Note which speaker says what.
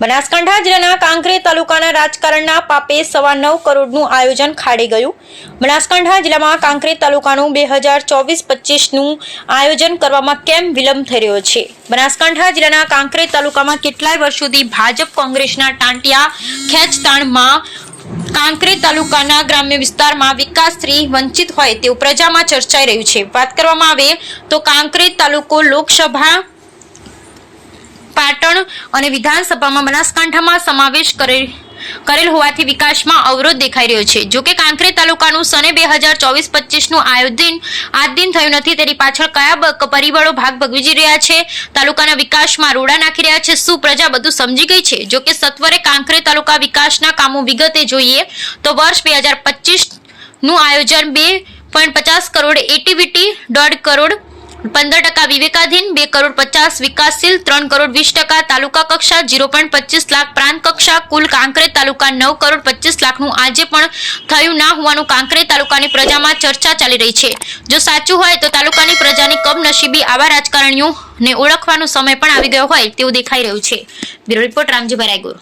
Speaker 1: બનાસકાંઠા જિલ્લાના કાંકરેજ તાલુકાના રાજકારણના પાપે 9.25 કરોડનું આયોજન ખાડે ગયું। બનાસકાંઠા જિલ્લામાં કાંકરેજ તાલુકાનું 2024-25નું આયોજન કરવામાં કેમ વિલંબ થઈ રહ્યો છે? બનાસકાંઠા જિલ્લાના કાંકરેજ તાલુકામાં કેટલાય વર્ષોથી ભાજપ કોંગ્રેસના ટાંટિયા ખેંચતાણમાં કાંકરેજ તાલુકાના ગ્રામ્ય વિસ્તારમાં વિકાસથી વંચિત હોય તેવું પ્રજામાં ચર્ચાઈ રહ્યું છે। વાત કરવામાં આવે તો કાંકરેજ તાલુકો લોકસભા પાટણ અને વિધાનસભામાં બનાસકાંઠામાં સમાવેશ કરેલ હોવાથી વિકાસમાં અવરોધ દેખાઈ રહ્યો છે। જો કે કાંકરેજ તાલુકાનું સને 2024-25નું આયોજન આજ દિન થયું નથી, તેની પાછળ કયા પરિબળો ભાગ ભજવી રહ્યા છે? તાલુકાના વિકાસમાં રોડા નાખી રહ્યા છે? શું પ્રજા બધું સમજી ગઈ છે? જો કે સત્વરે કાંકરેજ તાલુકા વિકાસના કામો વિગતે જોઈએ તો વર્ષ 2025નું આયોજન 2.50 કરોડ એટીવીટી, 1.5 કરોડ 15% વિવેકાધીન, 2 કરોડ 50 વિકાસશીલ, 3 કરોડ 20% તાલુકા કક્ષા, 0.25 લાખ પ્રાંત કક્ષા, કુલ કાંકરેજ તાલુકા 9 કરોડ 25 લાખનું આજે પણ થયું ના હોવાનું કાંકરેજ તાલુકાની પ્રજામાં ચર્ચા ચાલી રહી છે। જો સાચું હોય તો તાલુકાની પ્રજાની કમનસીબી આવા રાજકારણીઓને ઓળખવાનો સમય પણ આવી ગયો હોય તેવું દેખાઈ રહ્યું છે। Bureau report Ramjibhai Raygur.